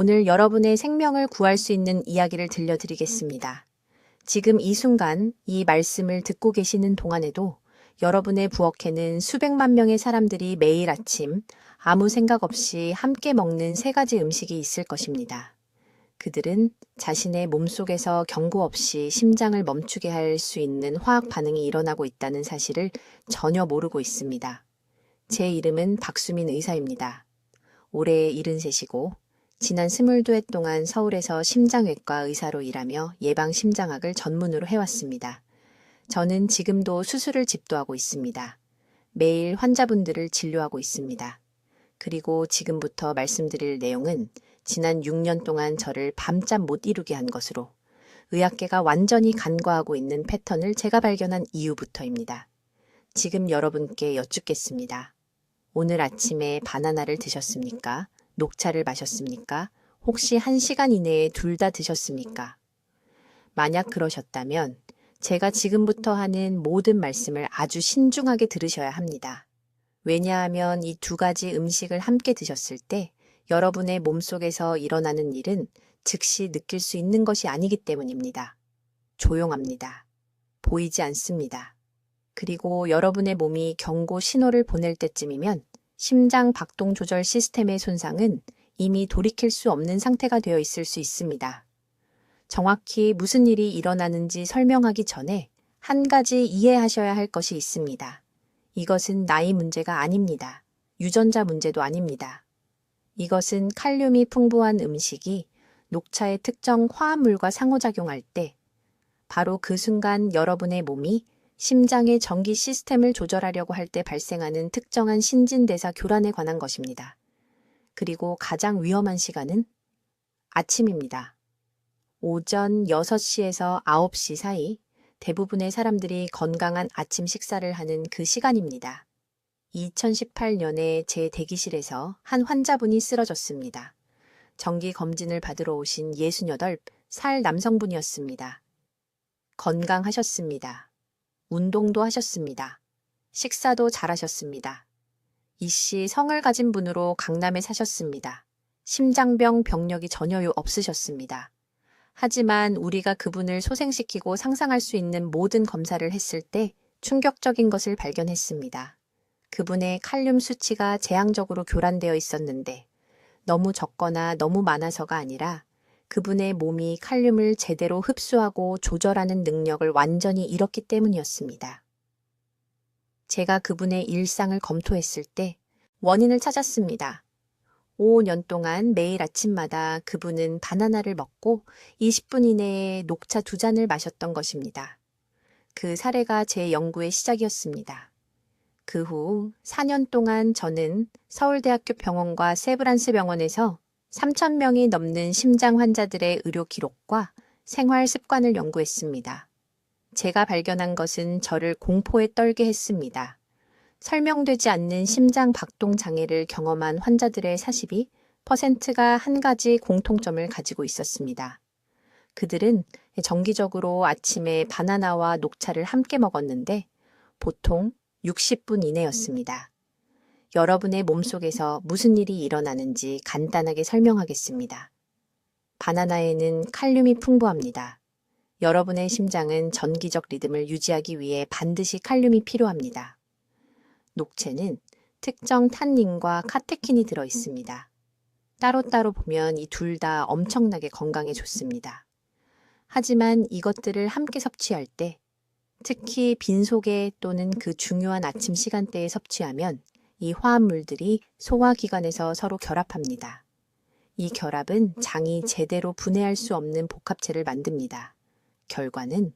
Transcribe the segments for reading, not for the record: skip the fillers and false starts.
오늘 여러분의 생명을 구할 수 있는 이야기를 들려드리겠습니다. 지금 이 순간 이 말씀을 듣고 계시는 동안에도 여러분의 부엌에는 수백만 명의 사람들이 매일 아침 아무 생각 없이 함께 먹는 세 가지 음식이 있을 것입니다. 그들은 자신의 몸속에서 경고 없이 심장을 멈추게 할 수 있는 화학 반응이 일어나고 있다는 사실을 전혀 모르고 있습니다. 제 이름은 박수민 의사입니다. 올해 73이고 지난 22해 동안 서울에서 심장외과 의사로 일하며 예방심장학을 전문으로 해왔습니다. 저는 지금도 수술을 집도하고 있습니다. 매일 환자분들을 진료하고 있습니다. 그리고 지금부터 말씀드릴 내용은 지난 6년 동안 저를 밤잠 못 이루게 한 것으로 의학계가 완전히 간과하고 있는 패턴을 제가 발견한 이유부터입니다. 지금 여러분께 여쭙겠습니다. 오늘 아침에 바나나를 드셨습니까? 녹차를 마셨습니까? 혹시 1시간 이내에 둘 다 드셨습니까? 만약 그러셨다면 제가 지금부터 하는 모든 말씀을 아주 신중하게 들으셔야 합니다. 왜냐하면 이 두 가지 음식을 함께 드셨을 때 여러분의 몸속에서 일어나는 일은 즉시 느낄 수 있는 것이 아니기 때문입니다. 조용합니다. 보이지 않습니다. 그리고 여러분의 몸이 경고 신호를 보낼 때쯤이면 심장 박동 조절 시스템의 손상은 이미 돌이킬 수 없는 상태가 되어 있을 수 있습니다. 정확히 무슨 일이 일어나는지 설명하기 전에 한 가지 이해하셔야 할 것이 있습니다. 이것은 나이 문제가 아닙니다. 유전자 문제도 아닙니다. 이것은 칼륨이 풍부한 음식이 녹차의 특정 화합물과 상호작용할 때 바로 그 순간 여러분의 몸이 심장의 전기 시스템을 조절하려고 할 때 발생하는 특정한 신진대사 교란에 관한 것입니다. 그리고 가장 위험한 시간은 아침입니다. 오전 6시에서 9시 사이 대부분의 사람들이 건강한 아침 식사를 하는 그 시간입니다. 2018년에 제 대기실에서 한 환자분이 쓰러졌습니다. 정기 검진을 받으러 오신 68살 남성분이었습니다. 건강하셨습니다. 운동도 하셨습니다. 식사도 잘하셨습니다. 이씨 성을 가진 분으로 강남에 사셨습니다. 심장병 병력이 전혀 없으셨습니다. 하지만 우리가 그분을 소생시키고 상상할 수 있는 모든 검사를 했을 때 충격적인 것을 발견했습니다. 그분의 칼륨 수치가 재앙적으로 교란되어 있었는데 너무 적거나 너무 많아서가 아니라 그분의 몸이 칼륨을 제대로 흡수하고 조절하는 능력을 완전히 잃었기 때문이었습니다. 제가 그분의 일상을 검토했을 때 원인을 찾았습니다. 5년 동안 매일 아침마다 그분은 바나나를 먹고 20분 이내에 녹차 2잔을 마셨던 것입니다. 그 사례가 제 연구의 시작이었습니다. 그 후 4년 동안 저는 서울대학교 병원과 세브란스 병원에서 3,000명이 넘는 심장 환자들의 의료 기록과 생활 습관을 연구했습니다. 제가 발견한 것은 저를 공포에 떨게 했습니다. 설명되지 않는 심장 박동 장애를 경험한 환자들의 42%가 한 가지 공통점을 가지고 있었습니다. 그들은 정기적으로 아침에 바나나와 녹차를 함께 먹었는데 보통 60분 이내였습니다. 여러분의 몸속에서 무슨 일이 일어나는지 간단하게 설명하겠습니다. 바나나에는 칼륨이 풍부합니다. 여러분의 심장은 전기적 리듬을 유지하기 위해 반드시 칼륨이 필요합니다. 녹채는 특정 탄닌과 카테킨이 들어 있습니다. 따로따로 보면 이 둘 다 엄청나게 건강에 좋습니다. 하지만 이것들을 함께 섭취할 때, 특히 빈속에 또는 그 중요한 아침 시간대에 섭취하면 이 화합물들이 소화기관에서 서로 결합합니다. 이 결합은 장이 제대로 분해할 수 없는 복합체를 만듭니다. 결과는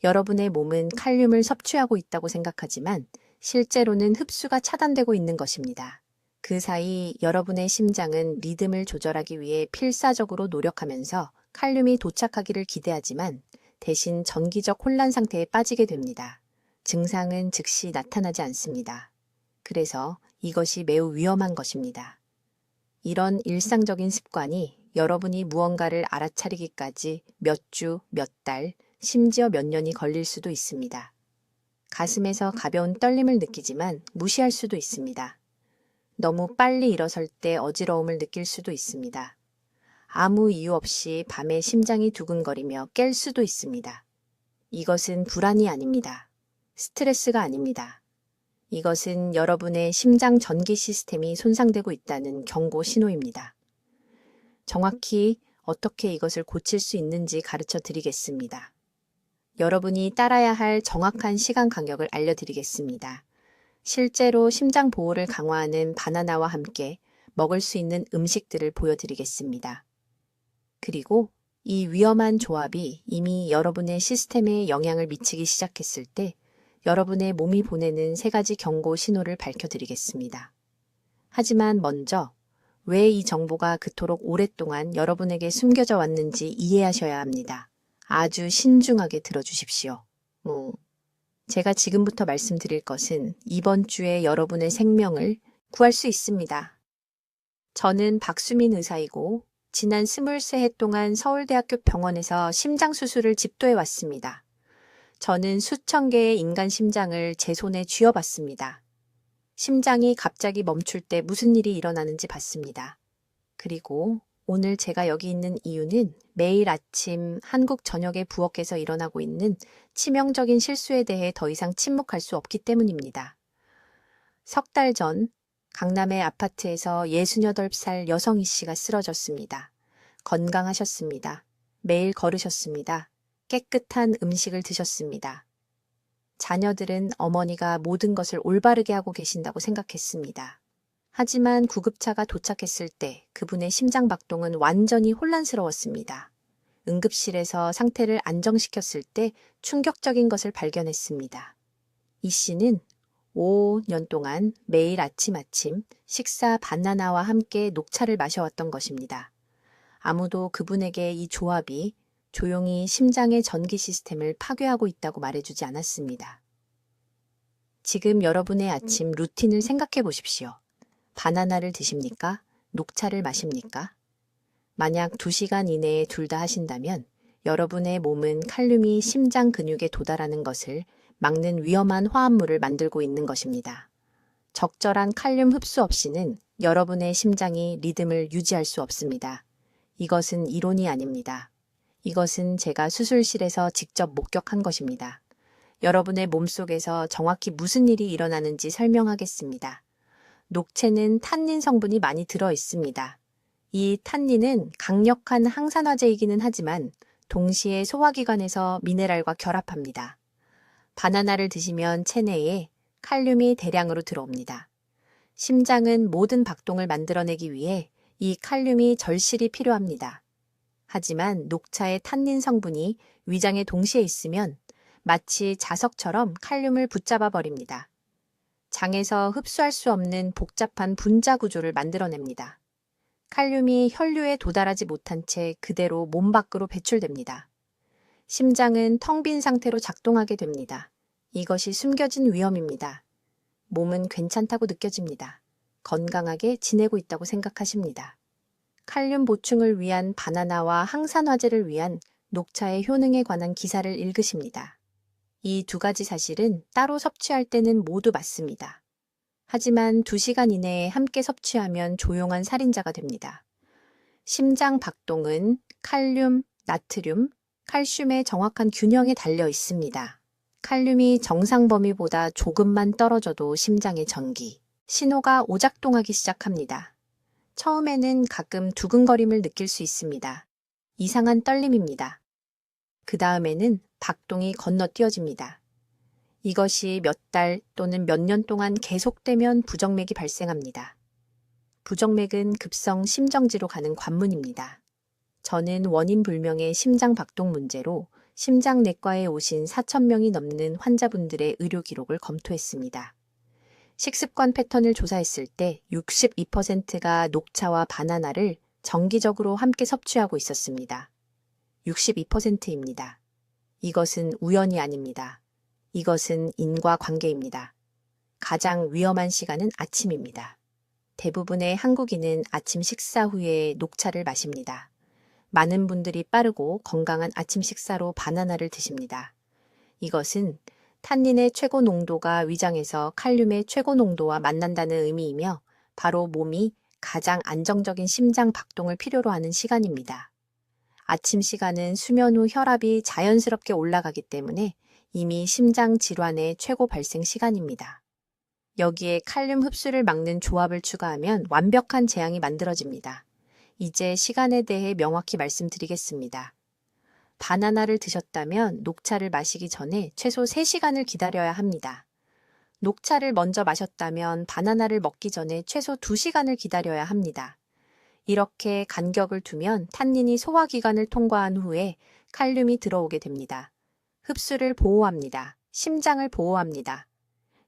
여러분의 몸은 칼륨을 섭취하고 있다고 생각하지만 실제로는 흡수가 차단되고 있는 것입니다. 그 사이 여러분의 심장은 리듬을 조절하기 위해 필사적으로 노력하면서 칼륨이 도착하기를 기대하지만 대신 전기적 혼란 상태에 빠지게 됩니다. 증상은 즉시 나타나지 않습니다. 그래서 이것이 매우 위험한 것입니다. 이런 일상적인 습관이 여러분이 무언가를 알아차리기까지 몇 주, 몇 달, 심지어 몇 년이 걸릴 수도 있습니다. 가슴에서 가벼운 떨림을 느끼지만 무시할 수도 있습니다. 너무 빨리 일어설 때 어지러움을 느낄 수도 있습니다. 아무 이유 없이 밤에 심장이 두근거리며 깰 수도 있습니다. 이것은 불안이 아닙니다. 스트레스가 아닙니다. 이것은 여러분의 심장 전기 시스템이 손상되고 있다는 경고 신호입니다. 정확히 어떻게 이것을 고칠 수 있는지 가르쳐 드리겠습니다. 여러분이 따라야 할 정확한 시간 간격을 알려드리겠습니다. 실제로 심장 보호를 강화하는 바나나와 함께 먹을 수 있는 음식들을 보여드리겠습니다. 그리고 이 위험한 조합이 이미 여러분의 시스템에 영향을 미치기 시작했을 때 여러분의 몸이 보내는 3가지 경고 신호를 밝혀드리겠습니다. 하지만 먼저 왜 이 정보가 그토록 오랫동안 여러분에게 숨겨져 왔는지 이해하셔야 합니다. 아주 신중하게 들어주십시오. 제가 지금부터 말씀드릴 것은 이번 주에 여러분의 생명을 구할 수 있습니다. 저는 박수민 의사이고 지난 23해 동안 서울대학교 병원에서 심장수술을 집도해 왔습니다. 저는 수천 개의 인간 심장을 제 손에 쥐어봤습니다. 심장이 갑자기 멈출 때 무슨 일이 일어나는지 봤습니다. 그리고 오늘 제가 여기 있는 이유는 매일 아침 한국 저녁에 부엌에서 일어나고 있는 치명적인 실수에 대해 더 이상 침묵할 수 없기 때문입니다. 석 달 전 강남의 아파트에서 68살 여성 이 씨가 쓰러졌습니다. 건강하셨습니다. 매일 걸으셨습니다. 깨끗한 음식을 드셨습니다. 자녀들은 어머니가 모든 것을 올바르게 하고 계신다고 생각했습니다. 하지만 구급차가 도착했을 때 그분의 심장 박동은 완전히 혼란스러웠습니다. 응급실에서 상태를 안정시켰을 때 충격적인 것을 발견했습니다. 이 씨는 5년 동안 매일 아침 식사 바나나와 함께 녹차를 마셔왔던 것입니다. 아무도 그분에게 이 조합이 조용히 심장의 전기 시스템을 파괴하고 있다고 말해주지 않았습니다. 지금 여러분의 아침 루틴을 생각해 보십시오. 바나나를 드십니까? 녹차를 마십니까? 만약 2시간 이내에 둘 다 하신다면 여러분의 몸은 칼륨이 심장 근육에 도달하는 것을 막는 위험한 화합물을 만들고 있는 것입니다. 적절한 칼륨 흡수 없이는 여러분의 심장이 리듬을 유지할 수 없습니다. 이것은 이론이 아닙니다. 이것은 제가 수술실에서 직접 목격한 것입니다. 여러분의 몸속에서 정확히 무슨 일이 일어나는지 설명하겠습니다. 녹채는 탄닌 성분이 많이 들어 있습니다. 이 탄닌은 강력한 항산화제이기는 하지만 동시에 소화기관에서 미네랄과 결합합니다. 바나나를 드시면 체내에 칼륨이 대량으로 들어옵니다. 심장은 모든 박동을 만들어내기 위해 이 칼륨이 절실히 필요합니다. 하지만 녹차의 탄닌 성분이 위장에 동시에 있으면 마치 자석처럼 칼륨을 붙잡아 버립니다. 장에서 흡수할 수 없는 복잡한 분자 구조를 만들어냅니다. 칼륨이 혈류에 도달하지 못한 채 그대로 몸 밖으로 배출됩니다. 심장은 텅 빈 상태로 작동하게 됩니다. 이것이 숨겨진 위험입니다. 몸은 괜찮다고 느껴집니다. 건강하게 지내고 있다고 생각하십니다. 칼륨 보충을 위한 바나나와 항산화제를 위한 녹차의 효능에 관한 기사를 읽으십니다. 이 2가지 사실은 따로 섭취할 때는 모두 맞습니다. 하지만 2시간 이내에 함께 섭취하면 조용한 살인자가 됩니다. 심장 박동은 칼륨, 나트륨, 칼슘의 정확한 균형에 달려 있습니다. 칼륨이 정상 범위보다 조금만 떨어져도 심장의 전기, 신호가 오작동하기 시작합니다. 처음에는 가끔 두근거림을 느낄 수 있습니다. 이상한 떨림입니다. 그 다음에는 박동이 건너뛰어집니다. 이것이 몇 달 또는 몇 년 동안 계속되면 부정맥이 발생합니다. 부정맥은 급성 심정지로 가는 관문입니다. 저는 원인 불명의 심장 박동 문제로 심장내과에 오신 4,000명이 넘는 환자분들의 의료 기록을 검토했습니다. 식습관 패턴을 조사했을 때 62%가 녹차와 바나나를 정기적으로 함께 섭취하고 있었습니다. 62%입니다. 이것은 우연이 아닙니다. 이것은 인과관계입니다. 가장 위험한 시간은 아침입니다. 대부분의 한국인은 아침 식사 후에 녹차를 마십니다. 많은 분들이 빠르고 건강한 아침 식사로 바나나를 드십니다. 이것은 탄닌의 최고 농도가 위장에서 칼륨의 최고 농도와 만난다는 의미이며 바로 몸이 가장 안정적인 심장 박동을 필요로 하는 시간입니다. 아침 시간은 수면 후 혈압이 자연스럽게 올라가기 때문에 이미 심장 질환의 최고 발생 시간입니다. 여기에 칼륨 흡수를 막는 조합을 추가하면 완벽한 제향이 만들어집니다. 이제 시간에 대해 명확히 말씀드리겠습니다. 바나나를 드셨다면 녹차를 마시기 전에 최소 3시간을 기다려야 합니다. 녹차를 먼저 마셨다면 바나나를 먹기 전에 최소 2시간을 기다려야 합니다. 이렇게 간격을 두면 탄닌이 소화기관을 통과한 후에 칼륨이 들어오게 됩니다. 흡수를 보호합니다. 심장을 보호합니다.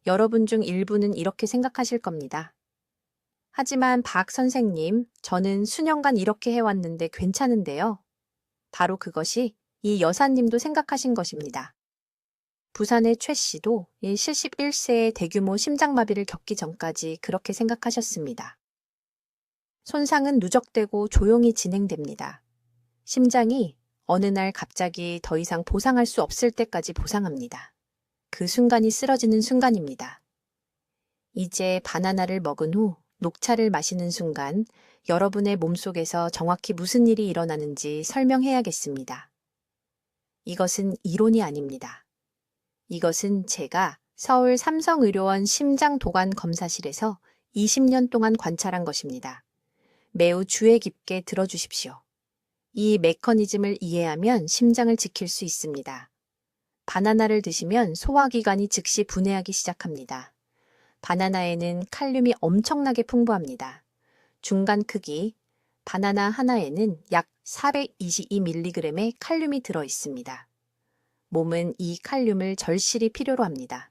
여러분 중 일부는 이렇게 생각하실 겁니다. 하지만 박 선생님, 저는 수년간 이렇게 해왔는데 괜찮은데요. 바로 그것이 이 여사님도 생각하신 것입니다. 부산의 최 씨도 71세의 대규모 심장마비를 겪기 전까지 그렇게 생각하셨습니다. 손상은 누적되고 조용히 진행됩니다. 심장이 어느 날 갑자기 더 이상 보상할 수 없을 때까지 보상합니다. 그 순간이 쓰러지는 순간입니다. 이제 바나나를 먹은 후 녹차를 마시는 순간 여러분의 몸속에서 정확히 무슨 일이 일어나는지 설명해야겠습니다. 이것은 이론이 아닙니다. 이것은 제가 서울 삼성의료원 심장도관검사실에서 20년 동안 관찰한 것입니다. 매우 주의 깊게 들어주십시오. 이 메커니즘을 이해하면 심장을 지킬 수 있습니다. 바나나를 드시면 소화기관이 즉시 분해하기 시작합니다. 바나나에는 칼륨이 엄청나게 풍부합니다. 중간 크기, 바나나 하나에는 약 422mg의 칼륨이 들어 있습니다. 몸은 이 칼륨을 절실히 필요로 합니다.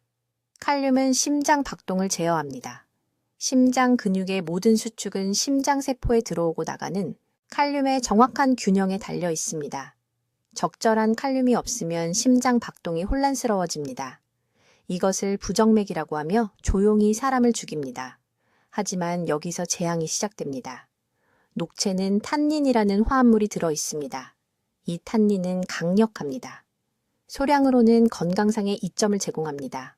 칼륨은 심장 박동을 제어합니다. 심장 근육의 모든 수축은 심장세포에 들어오고 나가는 칼륨의 정확한 균형에 달려 있습니다. 적절한 칼륨이 없으면 심장 박동이 혼란스러워집니다. 이것을 부정맥이라고 하며 조용히 사람을 죽입니다. 하지만 여기서 재앙이 시작됩니다. 녹채는 탄닌이라는 화합물이 들어 있습니다. 이 탄닌은 강력합니다. 소량으로는 건강상의 이점을 제공합니다.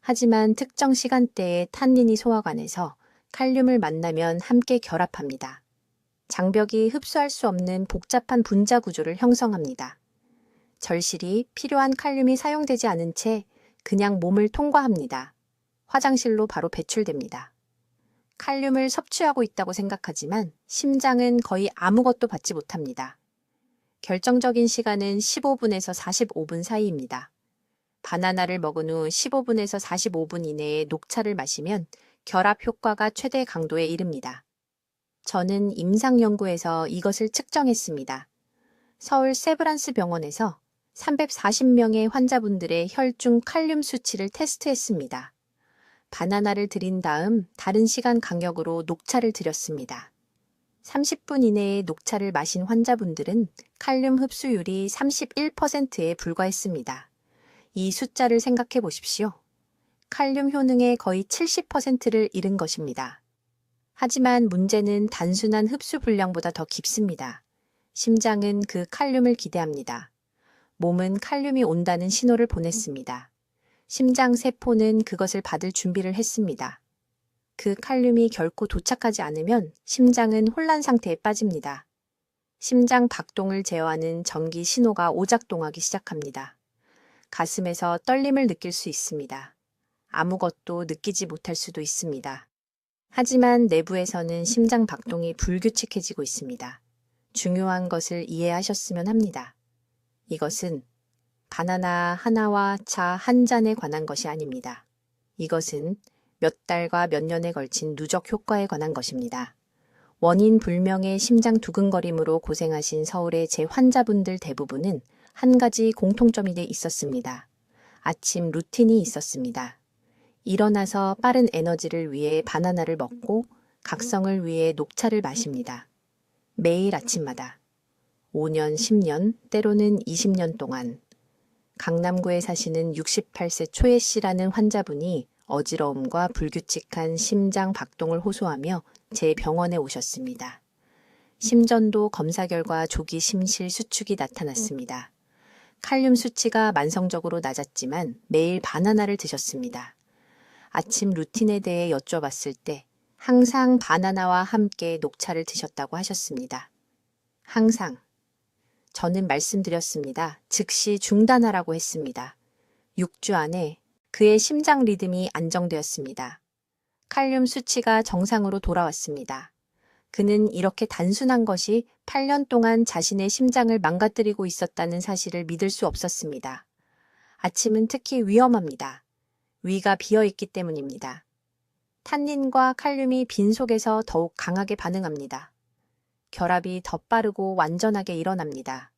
하지만 특정 시간대에 탄닌이 소화관에서 칼륨을 만나면 함께 결합합니다. 장벽이 흡수할 수 없는 복잡한 분자 구조를 형성합니다. 절실히 필요한 칼륨이 사용되지 않은 채 그냥 몸을 통과합니다. 화장실로 바로 배출됩니다. 칼륨을 섭취하고 있다고 생각하지만 심장은 거의 아무것도 받지 못합니다. 결정적인 시간은 15분에서 45분 사이입니다. 바나나를 먹은 후 15분에서 45분 이내에 녹차를 마시면 결합 효과가 최대 강도에 이릅니다. 저는 임상연구에서 이것을 측정했습니다. 서울 세브란스 병원에서 340명의 환자분들의 혈중 칼륨 수치를 테스트했습니다. 바나나를 드린 다음 다른 시간 간격으로 녹차를 드렸습니다. 30분 이내에 녹차를 마신 환자분들은 칼륨 흡수율이 31%에 불과했습니다. 이 숫자를 생각해 보십시오. 칼륨 효능의 거의 70%를 잃은 것입니다. 하지만 문제는 단순한 흡수 분량보다 더 깊습니다. 심장은 그 칼륨을 기대합니다. 몸은 칼륨이 온다는 신호를 보냈습니다. 심장 세포는 그것을 받을 준비를 했습니다. 그 칼륨이 결코 도착하지 않으면 심장은 혼란 상태에 빠집니다. 심장 박동을 제어하는 전기 신호가 오작동하기 시작합니다. 가슴에서 떨림을 느낄 수 있습니다. 아무것도 느끼지 못할 수도 있습니다. 하지만 내부에서는 심장 박동이 불규칙해지고 있습니다. 중요한 것을 이해하셨으면 합니다. 이것은 바나나 하나와 차 한 잔에 관한 것이 아닙니다. 이것은 몇 달과 몇 년에 걸친 누적 효과에 관한 것입니다. 원인 불명의 심장 두근거림으로 고생하신 서울의 제 환자분들 대부분은 한 가지 공통점이 있었습니다. 아침 루틴이 있었습니다. 일어나서 빠른 에너지를 위해 바나나를 먹고 각성을 위해 녹차를 마십니다. 매일 아침마다 5년, 10년, 때로는 20년 동안 강남구에 사시는 68세 초혜 씨라는 환자분이 어지러움과 불규칙한 심장 박동을 호소하며 제 병원에 오셨습니다. 심전도 검사 결과 조기 심실 수축이 나타났습니다. 칼륨 수치가 만성적으로 낮았지만 매일 바나나를 드셨습니다. 아침 루틴에 대해 여쭤봤을 때 항상 바나나와 함께 녹차를 드셨다고 하셨습니다. 항상. 저는 말씀드렸습니다. 즉시 중단하라고 했습니다. 6주 안에 그의 심장 리듬이 안정되었습니다. 칼륨 수치가 정상으로 돌아왔습니다. 그는 이렇게 단순한 것이 8년 동안 자신의 심장을 망가뜨리고 있었다는 사실을 믿을 수 없었습니다. 아침은 특히 위험합니다. 위가 비어있기 때문입니다. 탄닌과 칼륨이 빈속에서 더욱 강하게 반응합니다. 결합이 더 빠르고 완전하게 일어납니다.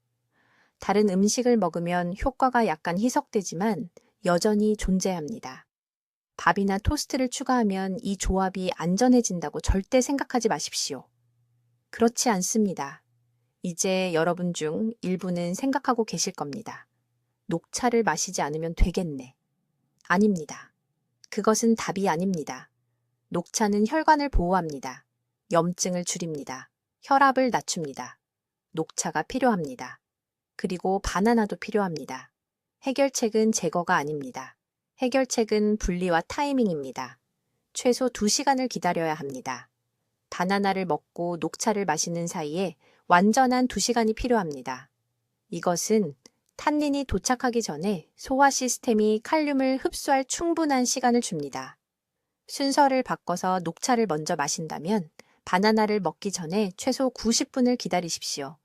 다른 음식을 먹으면 효과가 약간 희석되지만 여전히 존재합니다. 밥이나 토스트를 추가하면 이 조합이 안전해진다고 절대 생각하지 마십시오. 그렇지 않습니다. 이제 여러분 중 일부는 생각하고 계실 겁니다. 녹차를 마시지 않으면 되겠네. 아닙니다. 그것은 답이 아닙니다. 녹차는 혈관을 보호합니다. 염증을 줄입니다. 혈압을 낮춥니다. 녹차가 필요합니다. 그리고 바나나도 필요합니다. 해결책은 제거가 아닙니다. 해결책은 분리와 타이밍입니다. 최소 2시간을 기다려야 합니다. 바나나를 먹고 녹차를 마시는 사이에 완전한 2시간이 필요합니다. 이것은 탄닌이 도착하기 전에 소화 시스템이 칼륨을 흡수할 충분한 시간을 줍니다. 순서를 바꿔서 녹차를 먼저 마신다면 바나나를 먹기 전에 최소 90분을 기다리십시오.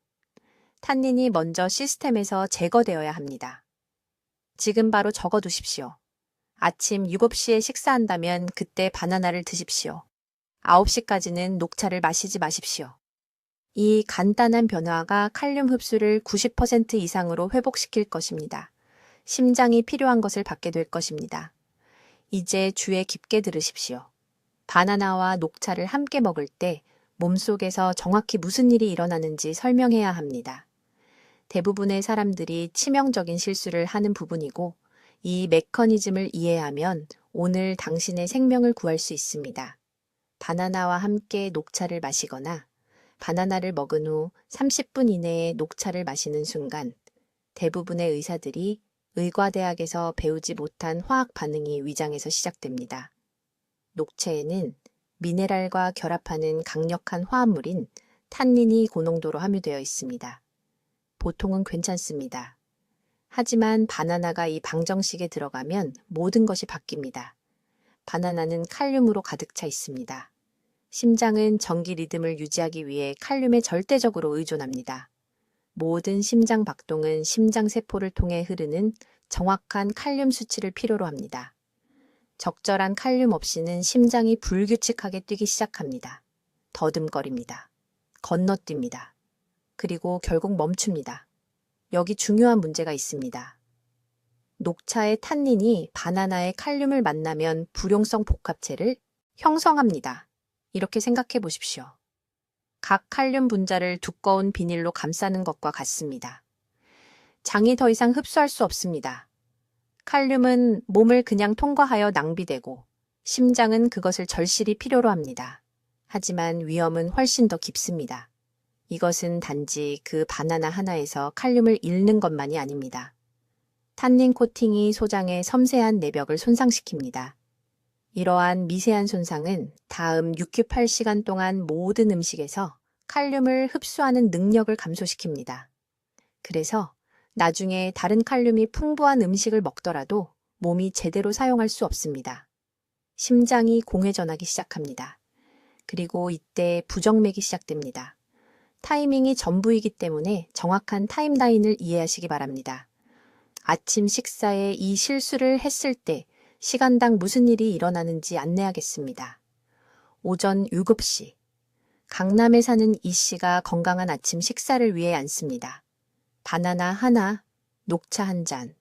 탄닌이 먼저 시스템에서 제거되어야 합니다. 지금 바로 적어두십시오. 아침 7시에 식사한다면 그때 바나나를 드십시오. 9시까지는 녹차를 마시지 마십시오. 이 간단한 변화가 칼륨 흡수를 90% 이상으로 회복시킬 것입니다. 심장이 필요한 것을 받게 될 것입니다. 이제 주에 깊게 들으십시오. 바나나와 녹차를 함께 먹을 때 몸속에서 정확히 무슨 일이 일어나는지 설명해야 합니다. 대부분의 사람들이 치명적인 실수를 하는 부분이고 이 메커니즘을 이해하면 오늘 당신의 생명을 구할 수 있습니다. 바나나와 함께 녹차를 마시거나 바나나를 먹은 후 30분 이내에 녹차를 마시는 순간 대부분의 의사들이 의과대학에서 배우지 못한 화학 반응이 위장에서 시작됩니다. 녹차에는 미네랄과 결합하는 강력한 화합물인 탄닌이 고농도로 함유되어 있습니다. 보통은 괜찮습니다. 하지만 바나나가 이 방정식에 들어가면 모든 것이 바뀝니다. 바나나는 칼륨으로 가득 차 있습니다. 심장은 정기 리듬을 유지하기 위해 칼륨에 절대적으로 의존합니다. 모든 심장 박동은 심장 세포를 통해 흐르는 정확한 칼륨 수치를 필요로 합니다. 적절한 칼륨 없이는 심장이 불규칙하게 뛰기 시작합니다. 더듬거립니다. 건너뜁니다. 그리고 결국 멈춥니다. 여기 중요한 문제가 있습니다. 녹차의 탄닌이 바나나의 칼륨을 만나면 불용성 복합체를 형성합니다. 이렇게 생각해 보십시오. 각 칼륨 분자를 두꺼운 비닐로 감싸는 것과 같습니다. 장이 더 이상 흡수할 수 없습니다. 칼륨은 몸을 그냥 통과하여 낭비되고 심장은 그것을 절실히 필요로 합니다. 하지만 위험은 훨씬 더 깊습니다. 이것은 단지 그 바나나 하나에서 칼륨을 잃는 것만이 아닙니다. 탄닌 코팅이 소장의 섬세한 내벽을 손상시킵니다. 이러한 미세한 손상은 다음 68시간 동안 모든 음식에서 칼륨을 흡수하는 능력을 감소시킵니다. 그래서 나중에 다른 칼륨이 풍부한 음식을 먹더라도 몸이 제대로 사용할 수 없습니다. 심장이 공회전하기 시작합니다. 그리고 이때 부정맥이 시작됩니다. 타이밍이 전부이기 때문에 정확한 타임라인을 이해하시기 바랍니다. 아침 식사에 이 실수를 했을 때 시간당 무슨 일이 일어나는지 안내하겠습니다. 오전 7시. 강남에 사는 이 씨가 건강한 아침 식사를 위해 앉습니다. 바나나 하나, 녹차 한 잔.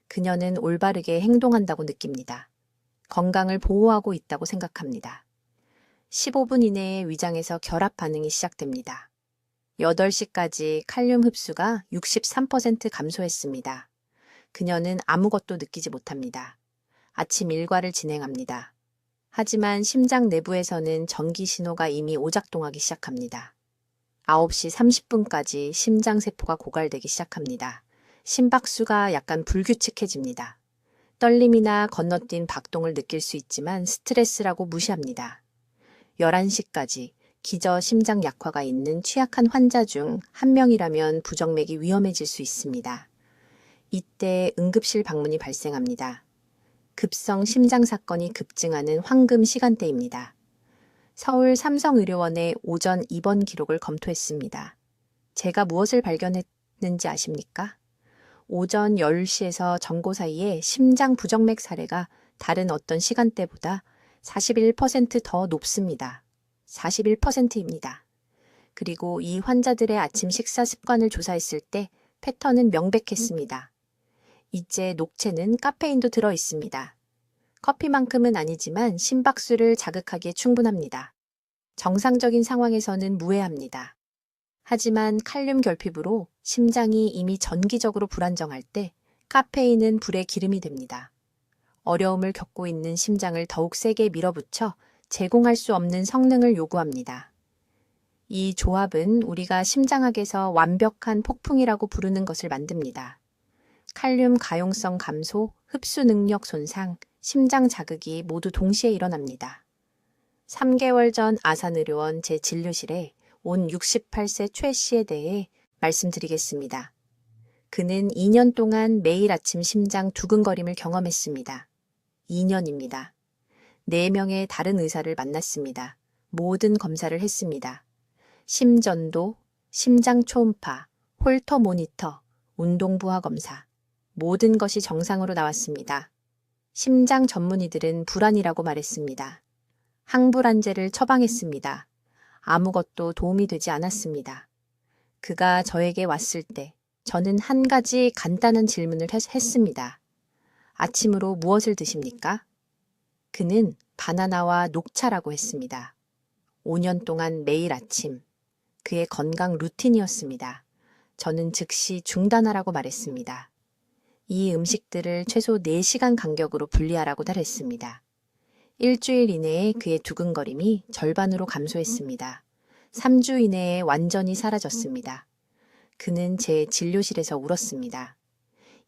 그녀는 올바르게 행동한다고 느낍니다. 건강을 보호하고 있다고 생각합니다. 15분 이내에 위장에서 결합 반응이 시작됩니다. 8시까지 칼륨 흡수가 63% 감소했습니다. 그녀는 아무것도 느끼지 못합니다. 아침 일과를 진행합니다. 하지만 심장 내부에서는 전기 신호가 이미 오작동하기 시작합니다. 9시 30분까지 심장세포가 고갈되기 시작합니다. 심박수가 약간 불규칙해집니다. 떨림이나 건너뛴 박동을 느낄 수 있지만 스트레스라고 무시합니다. 11시까지 기저 심장 약화가 있는 취약한 환자 중 한 명이라면 부정맥이 위험해질 수 있습니다. 이때 응급실 방문이 발생합니다. 급성 심장 사건이 급증하는 황금 시간대입니다. 서울 삼성의료원의 오전 입원 기록을 검토했습니다. 제가 무엇을 발견했는지 아십니까? 오전 10시에서 정고 사이에 심장 부정맥 사례가 다른 어떤 시간대보다 41%더 높습니다. 41%입니다. 그리고 이 환자들의 아침 식사 습관을 조사했을 때 패턴은 명백했습니다. 이제 녹차는 카페인도 들어 있습니다. 커피만큼은 아니지만 심박수를 자극하기에 충분합니다. 정상적인 상황에서는 무해합니다. 하지만 칼륨 결핍으로 심장이 이미 전기적으로 불안정할 때 카페인은 불의 기름이 됩니다. 어려움을 겪고 있는 심장을 더욱 세게 밀어붙여 제공할 수 없는 성능을 요구합니다. 이 조합은 우리가 심장학에서 완벽한 폭풍이라고 부르는 것을 만듭니다. 칼륨 가용성 감소, 흡수 능력 손상, 심장 자극이 모두 동시에 일어납니다. 3개월 전 아산의료원 제 진료실에 온 68세 최 씨에 대해 말씀드리겠습니다. 그는 2년 동안 매일 아침 심장 두근거림을 경험했습니다. 2년입니다. 4명의 다른 의사를 만났습니다. 모든 검사를 했습니다. 심전도, 심장 초음파, 홀터 모니터, 운동부하 검사. 모든 것이 정상으로 나왔습니다. 심장 전문의들은 불안이라고 말했습니다. 항불안제를 처방했습니다. 아무것도 도움이 되지 않았습니다. 그가 저에게 왔을 때 저는 한 가지 간단한 질문을 했습니다. 아침으로 무엇을 드십니까? 그는 바나나와 녹차라고 했습니다. 5년 동안 매일 아침, 그의 건강 루틴이었습니다. 저는 즉시 중단하라고 말했습니다. 이 음식들을 최소 4시간 간격으로 분리하라고 달했습니다. 일주일 이내에 그의 두근거림이 절반으로 감소했습니다. 3주 이내에 완전히 사라졌습니다. 그는 제 진료실에서 울었습니다.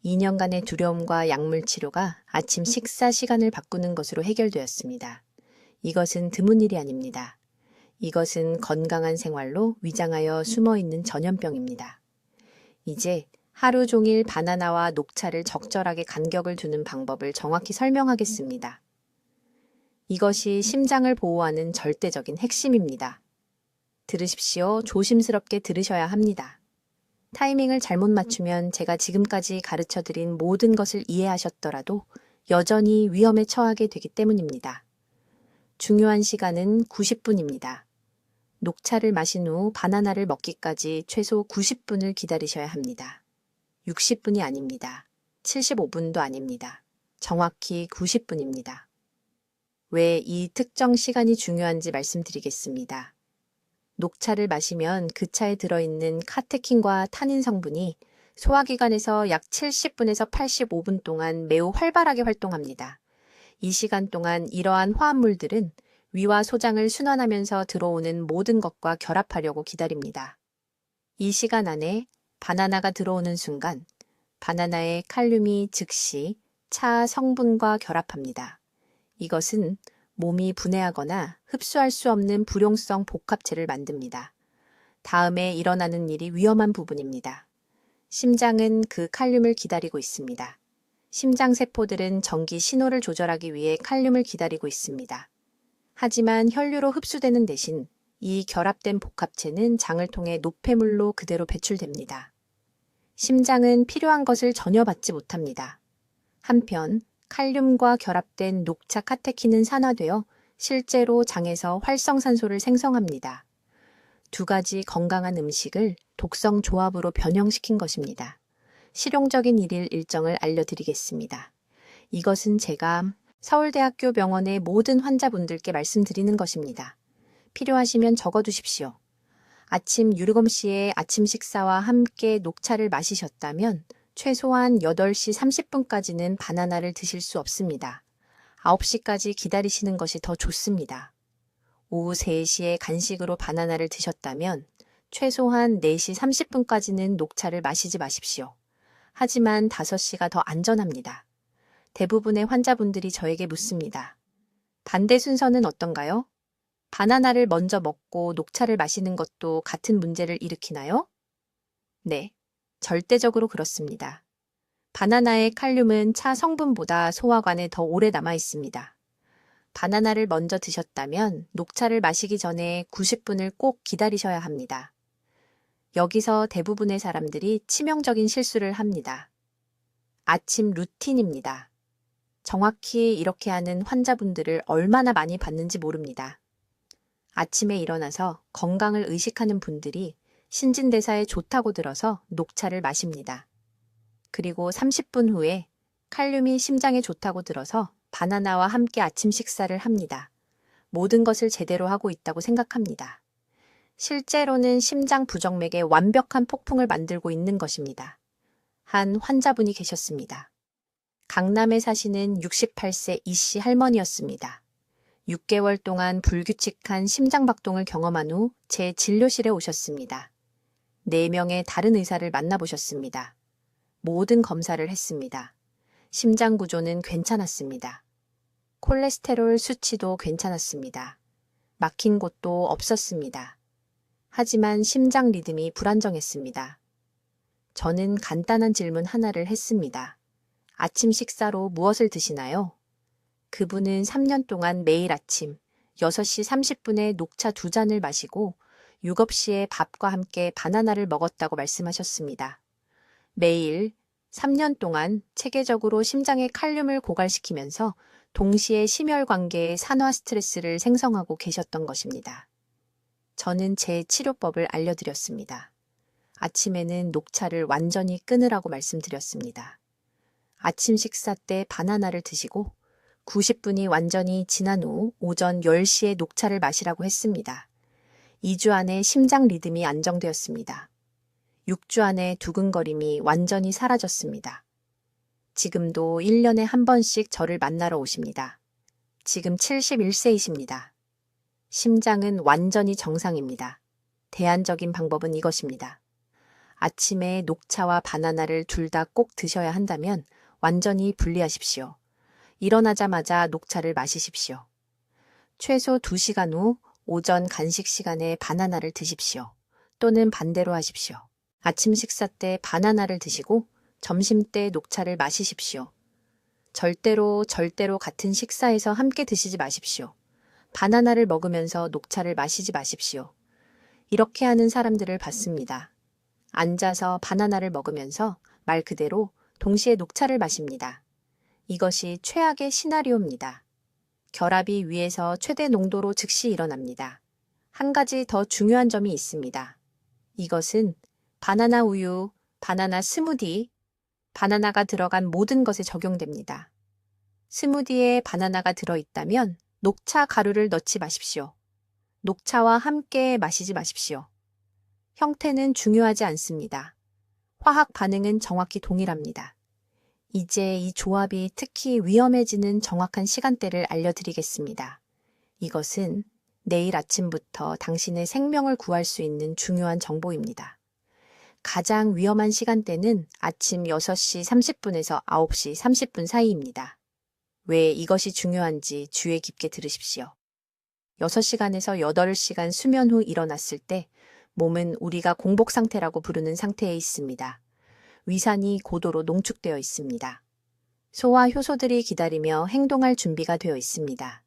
2년간의 두려움과 약물 치료가 아침 식사 시간을 바꾸는 것으로 해결되었습니다. 이것은 드문 일이 아닙니다. 이것은 건강한 생활로 위장하여 숨어있는 전염병입니다. 이제 하루 종일 바나나와 녹차를 적절하게 간격을 두는 방법을 정확히 설명하겠습니다. 이것이 심장을 보호하는 절대적인 핵심입니다. 들으십시오. 조심스럽게 들으셔야 합니다. 타이밍을 잘못 맞추면 제가 지금까지 가르쳐드린 모든 것을 이해하셨더라도 여전히 위험에 처하게 되기 때문입니다. 중요한 시간은 90분입니다. 녹차를 마신 후 바나나를 먹기까지 최소 90분을 기다리셔야 합니다. 60분이 아닙니다. 75분도 아닙니다. 정확히 90분입니다. 왜 이 특정 시간이 중요한지 말씀드리겠습니다. 녹차를 마시면 그 차에 들어있는 카테킨과 타닌 성분이 소화기관에서 약 70분에서 85분 동안 매우 활발하게 활동합니다. 이 시간 동안 이러한 화합물들은 위와 소장을 순환하면서 들어오는 모든 것과 결합하려고 기다립니다. 이 시간 안에 바나나가 들어오는 순간 바나나의 칼륨이 즉시 차 성분과 결합합니다. 이것은 몸이 분해하거나 흡수할 수 없는 불용성 복합체를 만듭니다. 다음에 일어나는 일이 위험한 부분입니다. 심장은 그 칼륨을 기다리고 있습니다. 심장세포들은 전기 신호를 조절하기 위해 칼륨을 기다리고 있습니다. 하지만 혈류로 흡수되는 대신 이 결합된 복합체는 장을 통해 노폐물로 그대로 배출됩니다. 심장은 필요한 것을 전혀 받지 못합니다. 한편 칼륨과 결합된 녹차 카테킨은 산화되어 실제로 장에서 활성산소를 생성합니다. 두 가지 건강한 음식을 독성 조합으로 변형시킨 것입니다. 실용적인 일정을 알려드리겠습니다. 이것은 제가 서울대학교 병원의 모든 환자분들께 말씀드리는 것입니다. 필요하시면 적어두십시오. 아침 7시에 아침 식사와 함께 녹차를 마시셨다면 최소한 8시 30분까지는 바나나를 드실 수 없습니다. 9시까지 기다리시는 것이 더 좋습니다. 오후 3시에 간식으로 바나나를 드셨다면 최소한 4시 30분까지는 녹차를 마시지 마십시오. 하지만 5시가 더 안전합니다. 대부분의 환자분들이 저에게 묻습니다. 반대 순서는 어떤가요? 바나나를 먼저 먹고 녹차를 마시는 것도 같은 문제를 일으키나요? 네, 절대적으로 그렇습니다. 바나나의 칼륨은 차 성분보다 소화관에 더 오래 남아 있습니다. 바나나를 먼저 드셨다면 녹차를 마시기 전에 90분을 꼭 기다리셔야 합니다. 여기서 대부분의 사람들이 치명적인 실수를 합니다. 아침 루틴입니다. 정확히 이렇게 하는 환자분들을 얼마나 많이 봤는지 모릅니다. 아침에 일어나서 건강을 의식하는 분들이 신진대사에 좋다고 들어서 녹차를 마십니다. 그리고 30분 후에 칼륨이 심장에 좋다고 들어서 바나나와 함께 아침 식사를 합니다. 모든 것을 제대로 하고 있다고 생각합니다. 실제로는 심장 부정맥에 완벽한 폭풍을 만들고 있는 것입니다. 한 환자분이 계셨습니다. 강남에 사시는 68세 이씨 할머니였습니다. 6개월 동안 불규칙한 심장박동을 경험한 후 제 진료실에 오셨습니다. 4명의 다른 의사를 만나보셨습니다. 모든 검사를 했습니다. 심장 구조는 괜찮았습니다. 콜레스테롤 수치도 괜찮았습니다. 막힌 곳도 없었습니다. 하지만 심장 리듬이 불안정했습니다. 저는 간단한 질문 하나를 했습니다. 아침 식사로 무엇을 드시나요? 그분은 3년 동안 매일 아침 6시 30분에 녹차 2잔을 마시고 7시에 밥과 함께 바나나를 먹었다고 말씀하셨습니다. 매일 3년 동안 체계적으로 심장에 칼륨을 고갈시키면서 동시에 심혈관계에 산화 스트레스를 생성하고 계셨던 것입니다. 저는 제 치료법을 알려드렸습니다. 아침에는 녹차를 완전히 끊으라고 말씀드렸습니다. 아침 식사 때 바나나를 드시고 90분이 완전히 지난 후 오전 10시에 녹차를 마시라고 했습니다. 2주 안에 심장 리듬이 안정되었습니다. 6주 안에 두근거림이 완전히 사라졌습니다. 지금도 1년에 한 번씩 저를 만나러 오십니다. 지금 71세이십니다. 심장은 완전히 정상입니다. 대안적인 방법은 이것입니다. 아침에 녹차와 바나나를 둘 다 꼭 드셔야 한다면 완전히 분리하십시오. 일어나자마자 녹차를 마시십시오. 최소 2시간 후 오전 간식 시간에 바나나를 드십시오. 또는 반대로 하십시오. 아침 식사 때 바나나를 드시고 점심 때 녹차를 마시십시오. 절대로 같은 식사에서 함께 드시지 마십시오. 바나나를 먹으면서 녹차를 마시지 마십시오. 이렇게 하는 사람들을 봤습니다. 앉아서 바나나를 먹으면서 말 그대로 동시에 녹차를 마십니다. 이것이 최악의 시나리오입니다. 결합이 위에서 최대 농도로 즉시 일어납니다. 한 가지 더 중요한 점이 있습니다. 이것은 바나나 우유, 바나나 스무디, 바나나가 들어간 모든 것에 적용됩니다. 스무디에 바나나가 들어있다면 녹차 가루를 넣지 마십시오. 녹차와 함께 마시지 마십시오. 형태는 중요하지 않습니다. 화학 반응은 정확히 동일합니다. 이제 이 조합이 특히 위험해지는 정확한 시간대를 알려드리겠습니다. 이것은 내일 아침부터 당신의 생명을 구할 수 있는 중요한 정보입니다. 가장 위험한 시간대는 아침 6시 30분에서 9시 30분 사이입니다. 왜 이것이 중요한지 주의 깊게 들으십시오. 6시간에서 8시간 수면 후 일어났을 때 몸은 우리가 공복 상태라고 부르는 상태에 있습니다. 위산이 고도로 농축되어 있습니다. 소와 효소들이 기다리며 행동할 준비가 되어 있습니다.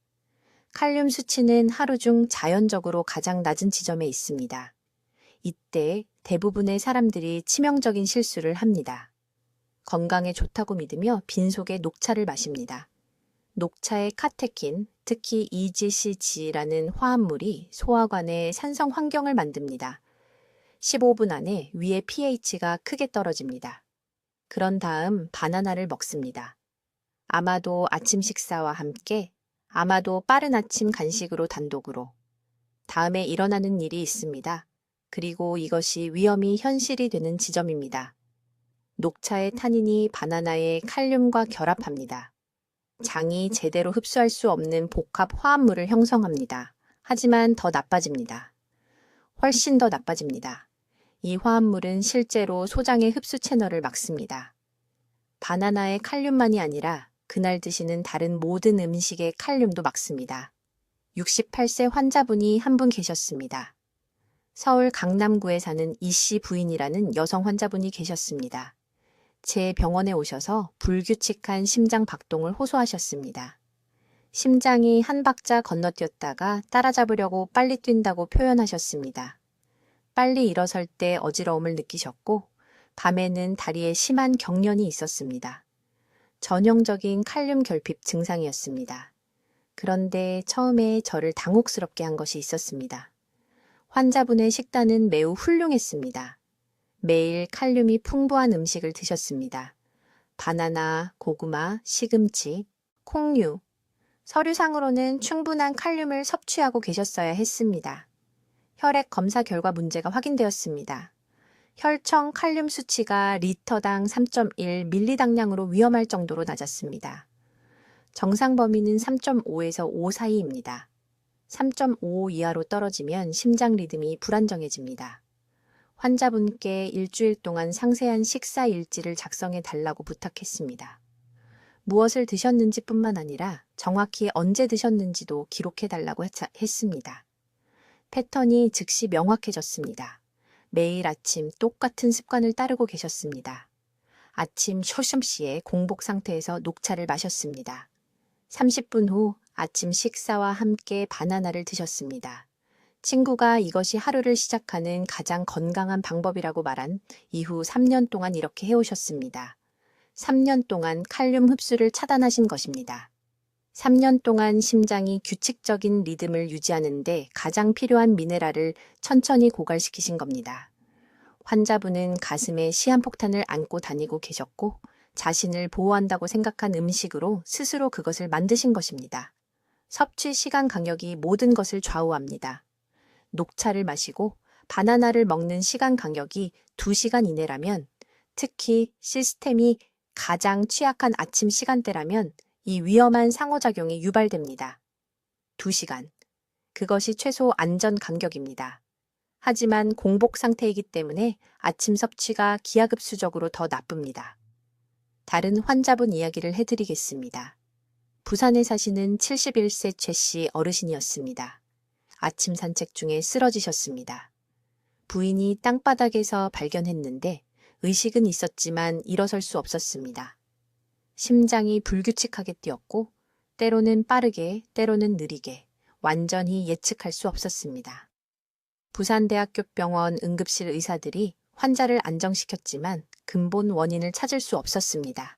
칼륨 수치는 하루 중 자연적으로 가장 낮은 지점에 있습니다. 이때 대부분의 사람들이 치명적인 실수를 합니다. 건강에 좋다고 믿으며 빈속에 녹차를 마십니다. 녹차의 카테킨, 특히 EGCG라는 화합물이 소화관의 산성 환경을 만듭니다. 15분 안에 위의 pH가 크게 떨어집니다. 그런 다음 바나나를 먹습니다. 아마도 아침 식사와 함께, 아마도 빠른 아침 간식으로 단독으로. 다음에 일어나는 일이 있습니다. 그리고 이것이 위험이 현실이 되는 지점입니다. 녹차의 타닌이 바나나의 칼륨과 결합합니다. 장이 제대로 흡수할 수 없는 복합 화합물을 형성합니다. 하지만 더 나빠집니다. 훨씬 더 나빠집니다. 이 화합물은 실제로 소장의 흡수 채널을 막습니다. 바나나의 칼륨만이 아니라 그날 드시는 다른 모든 음식의 칼륨도 막습니다. 68세 환자분이 한 분 계셨습니다. 서울 강남구에 사는 이씨 부인이라는 여성 환자분이 계셨습니다. 제 병원에 오셔서 불규칙한 심장 박동을 호소하셨습니다. 심장이 한 박자 건너뛰었다가 따라잡으려고 빨리 뛴다고 표현하셨습니다. 빨리 일어설 때 어지러움을 느끼셨고 밤에는 다리에 심한 경련이 있었습니다. 전형적인 칼륨 결핍 증상이었습니다. 그런데 처음에 저를 당혹스럽게 한 것이 있었습니다. 환자분의 식단은 매우 훌륭했습니다. 매일 칼륨이 풍부한 음식을 드셨습니다. 바나나, 고구마, 시금치, 콩류. 서류상으로는 충분한 칼륨을 섭취하고 계셨어야 했습니다. 혈액 검사 결과 문제가 확인되었습니다. 혈청 칼륨 수치가 리터당 3.1 밀리당량으로 위험할 정도로 낮았습니다. 정상 범위는 3.5에서 5 사이입니다. 3.5 이하로 떨어지면 심장 리듬이 불안정해집니다. 환자분께 일주일 동안 상세한 식사 일지를 작성해 달라고 부탁했습니다. 무엇을 드셨는지 뿐만 아니라 정확히 언제 드셨는지도 기록해 달라고 했습니다. 패턴이 즉시 명확해졌습니다. 매일 아침 똑같은 습관을 따르고 계셨습니다. 아침 쇼심시에 공복 상태에서 녹차를 마셨습니다. 30분 후 아침 식사와 함께 바나나를 드셨습니다. 친구가 이것이 하루를 시작하는 가장 건강한 방법이라고 말한 이후 3년 동안 이렇게 해오셨습니다. 3년 동안 칼륨 흡수를 차단하신 것입니다. 3년 동안 심장이 규칙적인 리듬을 유지하는데 가장 필요한 미네랄을 천천히 고갈시키신 겁니다. 환자분은 가슴에 시한폭탄을 안고 다니고 계셨고 자신을 보호한다고 생각한 음식으로 스스로 그것을 만드신 것입니다. 섭취 시간 간격이 모든 것을 좌우합니다. 녹차를 마시고 바나나를 먹는 시간 간격이 2시간 이내라면, 특히 시스템이 가장 취약한 아침 시간대라면 이 위험한 상호작용이 유발됩니다. 2시간. 그것이 최소 안전 간격입니다. 하지만 공복 상태이기 때문에 아침 섭취가 기하급수적으로 더 나쁩니다. 다른 환자분 이야기를 해드리겠습니다. 부산에 사시는 71세 최 씨 어르신이었습니다. 아침 산책 중에 쓰러지셨습니다. 부인이 땅바닥에서 발견했는데 의식은 있었지만 일어설 수 없었습니다. 심장이 불규칙하게 뛰었고 때로는 빠르게, 때로는 느리게, 완전히 예측할 수 없었습니다. 부산대학교 병원 응급실 의사들이 환자를 안정시켰지만 근본 원인을 찾을 수 없었습니다.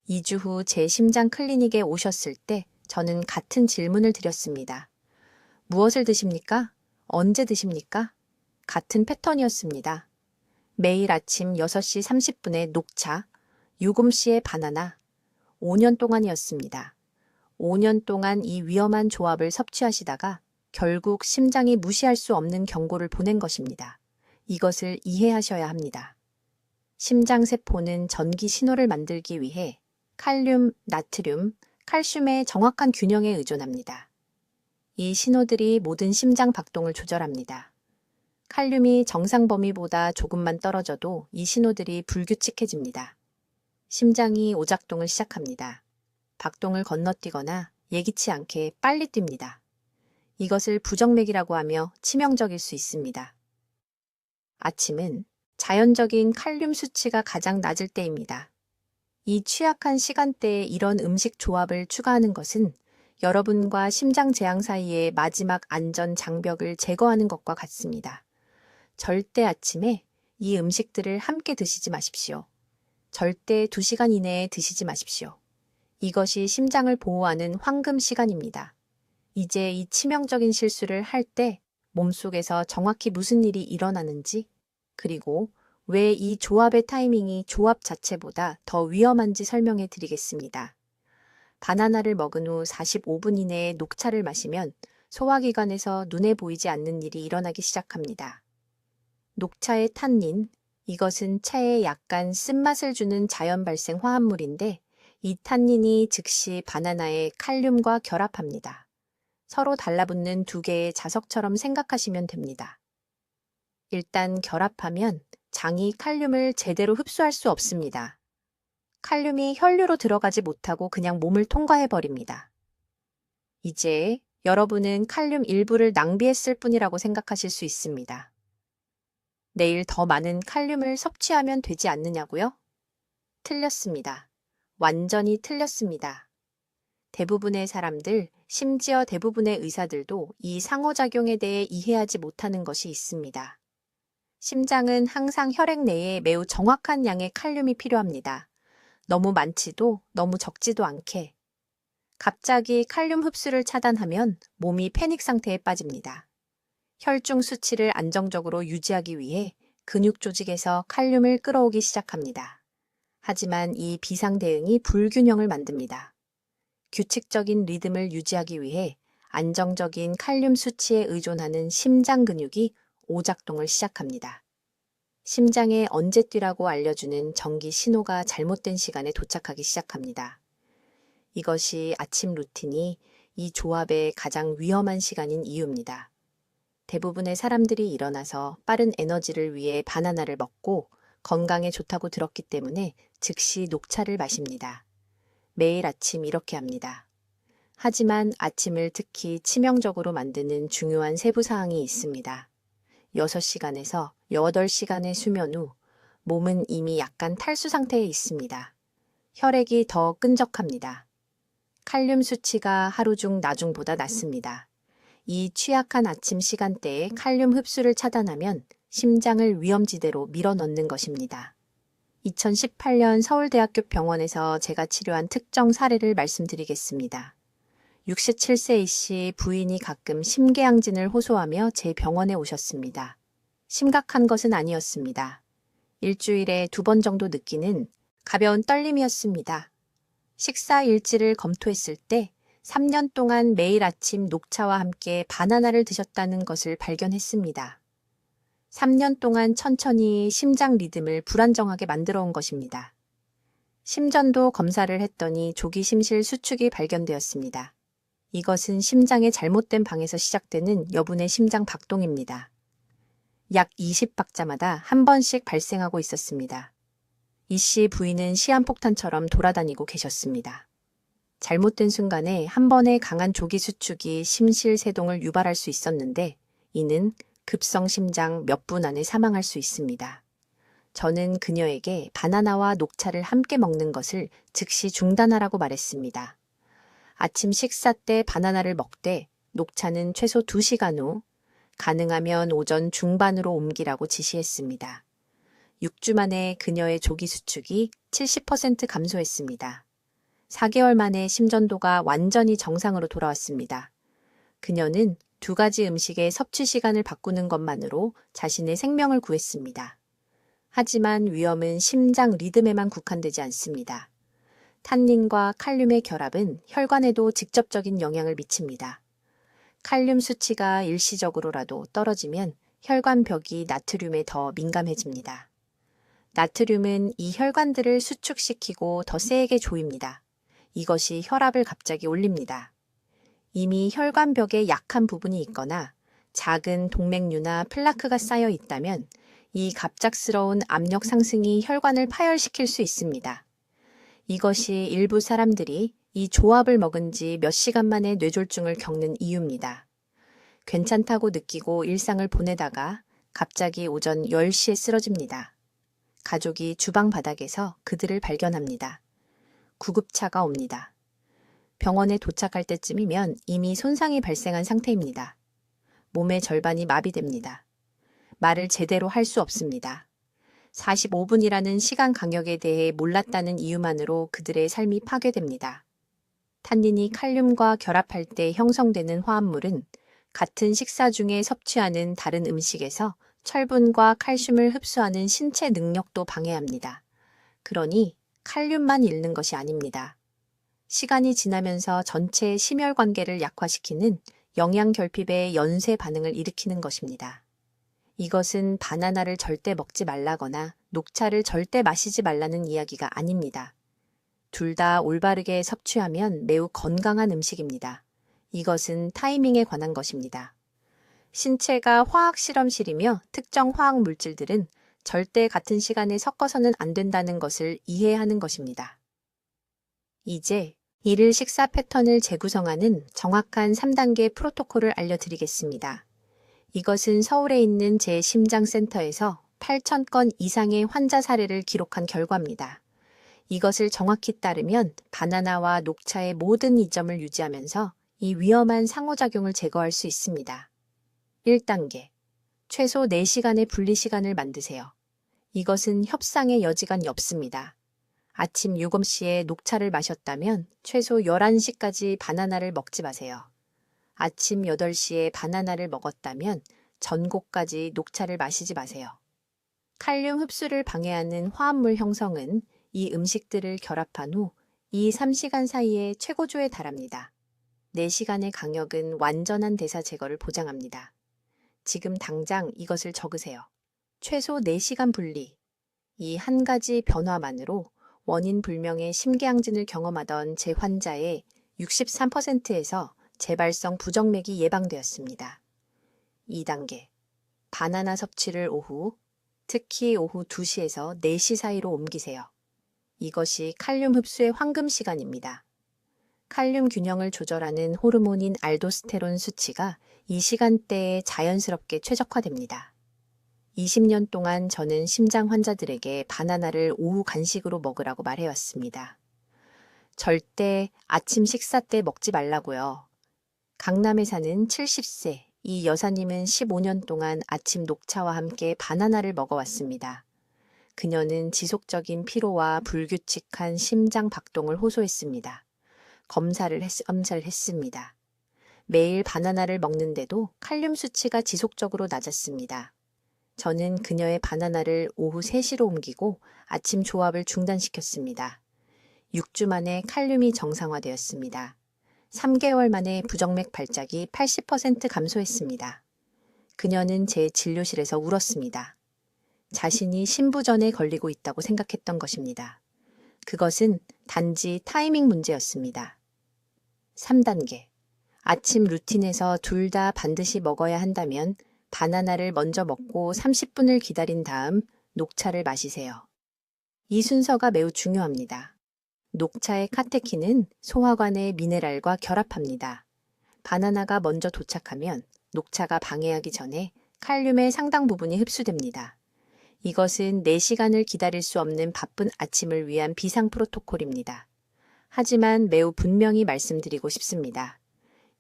2주 후 제 심장 클리닉에 오셨을 때 저는 같은 질문을 드렸습니다. 무엇을 드십니까? 언제 드십니까? 같은 패턴이었습니다. 매일 아침 6시 30분에 녹차, 7시에 바나나, 5년 동안이었습니다. 5년 동안 이 위험한 조합을 섭취하시다가 결국 심장이 무시할 수 없는 경고를 보낸 것입니다. 이것을 이해하셔야 합니다. 심장세포는 전기 신호를 만들기 위해 칼륨, 나트륨, 칼슘의 정확한 균형에 의존합니다. 이 신호들이 모든 심장 박동을 조절합니다. 칼륨이 정상 범위보다 조금만 떨어져도 이 신호들이 불규칙해집니다. 심장이 오작동을 시작합니다. 박동을 건너뛰거나 예기치 않게 빨리 뜁니다. 이것을 부정맥이라고 하며 치명적일 수 있습니다. 아침은 자연적인 칼륨 수치가 가장 낮을 때입니다. 이 취약한 시간대에 이런 음식 조합을 추가하는 것은 여러분과 심장 재앙 사이의 마지막 안전 장벽을 제거하는 것과 같습니다. 절대 아침에 이 음식들을 함께 드시지 마십시오. 절대 2시간 이내에 드시지 마십시오. 이것이 심장을 보호하는 황금 시간입니다. 이제 이 치명적인 실수를 할 때 몸속에서 정확히 무슨 일이 일어나는지, 그리고 왜 이 조합의 타이밍이 조합 자체보다 더 위험한지 설명해 드리겠습니다. 바나나를 먹은 후 45분 이내에 녹차를 마시면 소화기관에서 눈에 보이지 않는 일이 일어나기 시작합니다. 녹차의 탄닌, 이것은 차에 약간 쓴맛을 주는 자연 발생 화합물인데 이 탄닌이 즉시 바나나의 칼륨과 결합합니다. 서로 달라붙는 두 개의 자석처럼 생각하시면 됩니다. 일단 결합하면 장이 칼륨을 제대로 흡수할 수 없습니다. 칼륨이 혈류로 들어가지 못하고 그냥 몸을 통과해버립니다. 이제 여러분은 칼륨 일부를 낭비했을 뿐이라고 생각하실 수 있습니다. 내일 더 많은 칼륨을 섭취하면 되지 않느냐고요? 틀렸습니다. 완전히 틀렸습니다. 대부분의 사람들, 심지어 대부분의 의사들도 이 상호작용에 대해 이해하지 못하는 것이 있습니다. 심장은 항상 혈액 내에 매우 정확한 양의 칼륨이 필요합니다. 너무 많지도 너무 적지도 않게. 갑자기 칼륨 흡수를 차단하면 몸이 패닉 상태에 빠집니다. 혈중 수치를 안정적으로 유지하기 위해 근육 조직에서 칼륨을 끌어오기 시작합니다. 하지만 이 비상 대응이 불균형을 만듭니다. 규칙적인 리듬을 유지하기 위해 안정적인 칼륨 수치에 의존하는 심장 근육이 오작동을 시작합니다. 심장에 언제 뛰라고 알려주는 전기 신호가 잘못된 시간에 도착하기 시작합니다. 이것이 아침 루틴이 이 조합의 가장 위험한 시간인 이유입니다. 대부분의 사람들이 일어나서 빠른 에너지를 위해 바나나를 먹고 건강에 좋다고 들었기 때문에 즉시 녹차를 마십니다. 매일 아침 이렇게 합니다. 하지만 아침을 특히 치명적으로 만드는 중요한 세부사항이 있습니다. 6시간에서 8시간의 수면 후 몸은 이미 약간 탈수 상태에 있습니다. 혈액이 더 끈적합니다. 칼륨 수치가 하루 중 나중보다 낮습니다. 이 취약한 아침 시간대에 칼륨 흡수를 차단하면 심장을 위험지대로 밀어넣는 것입니다. 2018년 서울대학교 병원에서 제가 치료한 특정 사례를 말씀드리겠습니다. 67세 A씨 부인이 가끔 심계양진을 호소하며 제 병원에 오셨습니다. 심각한 것은 아니었습니다. 일주일에 2번 정도 느끼는 가벼운 떨림이었습니다. 식사 일지를 검토했을 때 3년 동안 매일 아침 녹차와 함께 바나나를 드셨다는 것을 발견했습니다. 3년 동안 천천히 심장 리듬을 불안정하게 만들어 온 것입니다. 심전도 검사를 했더니 조기 심실 수축이 발견되었습니다. 이것은 심장의 잘못된 방에서 시작되는 여분의 심장 박동입니다. 약 20박자마다 한 번씩 발생하고 있었습니다. 이 씨 부인은 시한폭탄처럼 돌아다니고 계셨습니다. 잘못된 순간에 한 번의 강한 조기 수축이 심실세동을 유발할 수 있었는데 이는 급성 심장 몇 분 안에 사망할 수 있습니다. 저는 그녀에게 바나나와 녹차를 함께 먹는 것을 즉시 중단하라고 말했습니다. 아침 식사 때 바나나를 먹되 녹차는 최소 2시간 후 가능하면 오전 중반으로 옮기라고 지시했습니다. 6주 만에 그녀의 조기 수축이 70% 감소했습니다. 4개월 만에 심전도가 완전히 정상으로 돌아왔습니다. 그녀는 2가지 음식의 섭취 시간을 바꾸는 것만으로 자신의 생명을 구했습니다. 하지만 위험은 심장 리듬에만 국한되지 않습니다. 탄닌과 칼륨의 결합은 혈관에도 직접적인 영향을 미칩니다. 칼륨 수치가 일시적으로라도 떨어지면 혈관 벽이 나트륨에 더 민감해집니다. 나트륨은 이 혈관들을 수축시키고 더 세게 조입니다. 이것이 혈압을 갑자기 올립니다. 이미 혈관 벽에 약한 부분이 있거나 작은 동맥류나 플라크가 쌓여 있다면 이 갑작스러운 압력 상승이 혈관을 파열시킬 수 있습니다. 이것이 일부 사람들이 이 조합을 먹은 지 몇 시간 만에 뇌졸중을 겪는 이유입니다. 괜찮다고 느끼고 일상을 보내다가 갑자기 오전 10시에 쓰러집니다. 가족이 주방 바닥에서 그들을 발견합니다. 구급차가 옵니다. 병원에 도착할 때쯤이면 이미 손상이 발생한 상태입니다. 몸의 절반이 마비됩니다. 말을 제대로 할 수 없습니다. 45분이라는 시간 간격에 대해 몰랐다는 이유만으로 그들의 삶이 파괴됩니다. 탄닌이 칼륨과 결합할 때 형성되는 화합물은 같은 식사 중에 섭취하는 다른 음식에서 철분과 칼슘을 흡수하는 신체 능력도 방해합니다. 그러니 칼륨만 잃는 것이 아닙니다. 시간이 지나면서 전체 심혈관계를 약화시키는 영양결핍의 연쇄 반응을 일으키는 것입니다. 이것은 바나나를 절대 먹지 말라거나 녹차를 절대 마시지 말라는 이야기가 아닙니다. 둘 다 올바르게 섭취하면 매우 건강한 음식입니다. 이것은 타이밍에 관한 것입니다. 신체가 화학실험실이며 특정 화학 물질들은 절대 같은 시간에 섞어서는 안 된다는 것을 이해하는 것입니다. 이제 일일 식사 패턴을 재구성하는 정확한 3단계 프로토콜을 알려드리겠습니다. 이것은 서울에 있는 제 심장센터에서 8,000건 이상의 환자 사례를 기록한 결과입니다. 이것을 정확히 따르면 바나나와 녹차의 모든 이점을 유지하면서 이 위험한 상호작용을 제거할 수 있습니다. 1단계. 최소 4시간의 분리 시간을 만드세요. 이것은 협상의 여지가 없습니다. 아침 7시에 녹차를 마셨다면 최소 11시까지 바나나를 먹지 마세요. 아침 8시에 바나나를 먹었다면 전곡까지 녹차를 마시지 마세요. 칼륨 흡수를 방해하는 화합물 형성은 이 음식들을 결합한 후 2-3시간 사이에 최고조에 달합니다. 4시간의 강역은 완전한 대사 제거를 보장합니다. 지금 당장 이것을 적으세요. 최소 4시간 분리. 이 한 가지 변화만으로 원인 불명의 심계항진을 경험하던 제 환자의 63%에서 재발성 부정맥이 예방되었습니다. 2단계. 바나나 섭취를 오후, 특히 오후 2시에서 4시 사이로 옮기세요. 이것이 칼륨 흡수의 황금 시간입니다. 칼륨 균형을 조절하는 호르몬인 알도스테론 수치가 이 시간대에 자연스럽게 최적화됩니다. 20년 동안 저는 심장 환자들에게 바나나를 오후 간식으로 먹으라고 말해왔습니다. 절대 아침 식사 때 먹지 말라고요. 강남에 사는 70세 이 여사님은 15년 동안 아침 녹차와 함께 바나나를 먹어왔습니다. 그녀는 지속적인 피로와 불규칙한 심장 박동을 호소했습니다. 검사를 했습니다. 매일 바나나를 먹는데도 칼륨 수치가 지속적으로 낮았습니다. 저는 그녀의 바나나를 오후 3시로 옮기고 아침 조합을 중단시켰습니다. 6주 만에 칼륨이 정상화되었습니다. 3개월 만에 부정맥 발작이 80% 감소했습니다. 그녀는 제 진료실에서 울었습니다. 자신이 신부전에 걸리고 있다고 생각했던 것입니다. 그것은 단지 타이밍 문제였습니다. 3단계. 아침 루틴에서 둘 다 반드시 먹어야 한다면 바나나를 먼저 먹고 30분을 기다린 다음 녹차를 마시세요. 이 순서가 매우 중요합니다. 녹차의 카테킨은 소화관의 미네랄과 결합합니다. 바나나가 먼저 도착하면 녹차가 방해하기 전에 칼륨의 상당 부분이 흡수됩니다. 이것은 4시간을 기다릴 수 없는 바쁜 아침을 위한 비상 프로토콜입니다. 하지만 매우 분명히 말씀드리고 싶습니다.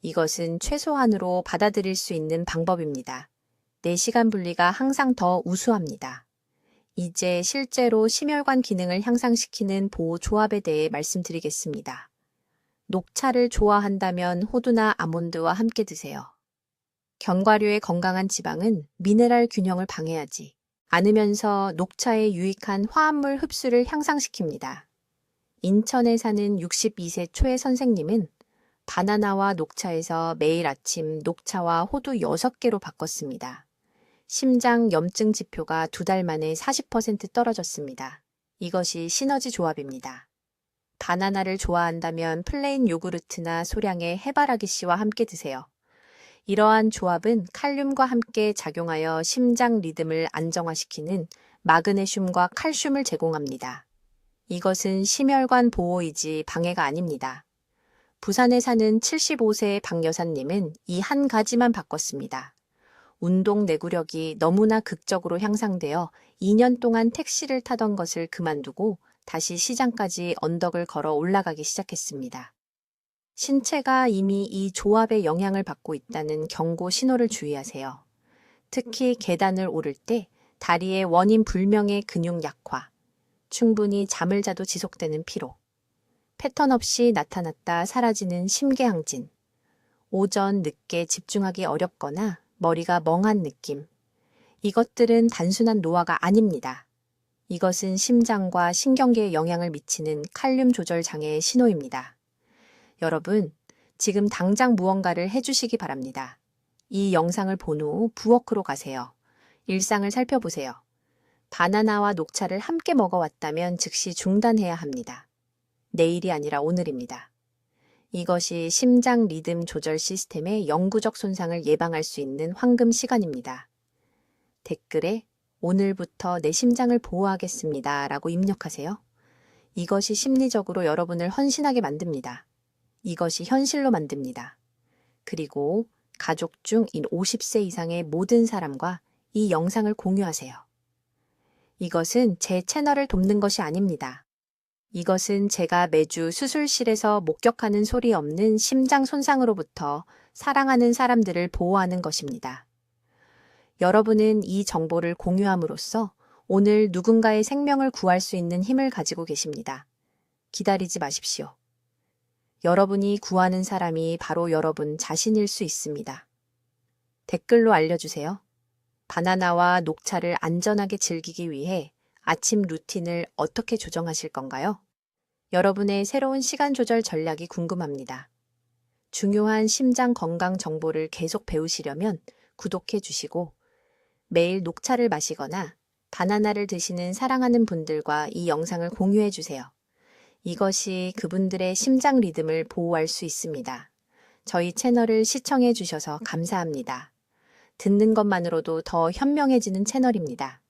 이것은 최소한으로 받아들일 수 있는 방법입니다. 4시간 분리가 항상 더 우수합니다. 이제 실제로 심혈관 기능을 향상시키는 보호 조합에 대해 말씀드리겠습니다. 녹차를 좋아한다면 호두나 아몬드와 함께 드세요. 견과류의 건강한 지방은 미네랄 균형을 방해하지 않으면서 녹차의 유익한 화합물 흡수를 향상시킵니다. 인천에 사는 62세 초의 선생님은 바나나와 녹차에서 매일 아침 녹차와 호두 6개로 바꿨습니다. 심장 염증 지표가 2달 만에 40% 떨어졌습니다. 이것이 시너지 조합입니다. 바나나를 좋아한다면 플레인 요구르트나 소량의 해바라기 씨와 함께 드세요. 이러한 조합은 칼륨과 함께 작용하여 심장 리듬을 안정화시키는 마그네슘과 칼슘을 제공합니다. 이것은 심혈관 보호이지 방해가 아닙니다. 부산에 사는 75세의 박 여사님은 이 한 가지만 바꿨습니다. 운동 내구력이 너무나 극적으로 향상되어 2년 동안 택시를 타던 것을 그만두고 다시 시장까지 언덕을 걸어 올라가기 시작했습니다. 신체가 이미 이 조합의 영향을 받고 있다는 경고 신호를 주의하세요. 특히 계단을 오를 때 다리의 원인 불명의 근육 약화, 충분히 잠을 자도 지속되는 피로, 패턴 없이 나타났다 사라지는 심계항진, 오전 늦게 집중하기 어렵거나 머리가 멍한 느낌. 이것들은 단순한 노화가 아닙니다. 이것은 심장과 신경계에 영향을 미치는 칼륨 조절 장애의 신호입니다. 여러분, 지금 당장 무언가를 해주시기 바랍니다. 이 영상을 본 후 부엌으로 가세요. 일상을 살펴보세요. 바나나와 녹차를 함께 먹어왔다면 즉시 중단해야 합니다. 내일이 아니라 오늘입니다. 이것이 심장 리듬 조절 시스템의 영구적 손상을 예방할 수 있는 황금 시간입니다. 댓글에 오늘부터 내 심장을 보호하겠습니다 라고 입력하세요. 이것이 심리적으로 여러분을 헌신하게 만듭니다. 이것이 현실로 만듭니다. 그리고 가족 중 50세 이상의 모든 사람과 이 영상을 공유하세요. 이것은 제 채널을 돕는 것이 아닙니다. 이것은 제가 매주 수술실에서 목격하는 소리 없는 심장 손상으로부터 사랑하는 사람들을 보호하는 것입니다. 여러분은 이 정보를 공유함으로써 오늘 누군가의 생명을 구할 수 있는 힘을 가지고 계십니다. 기다리지 마십시오. 여러분이 구하는 사람이 바로 여러분 자신일 수 있습니다. 댓글로 알려주세요. 바나나와 녹차를 안전하게 즐기기 위해 아침 루틴을 어떻게 조정하실 건가요? 여러분의 새로운 시간 조절 전략이 궁금합니다. 중요한 심장 건강 정보를 계속 배우시려면 구독해 주시고 매일 녹차를 마시거나 바나나를 드시는 사랑하는 분들과 이 영상을 공유해 주세요. 이것이 그분들의 심장 리듬을 보호할 수 있습니다. 저희 채널을 시청해 주셔서 감사합니다. 듣는 것만으로도 더 현명해지는 채널입니다.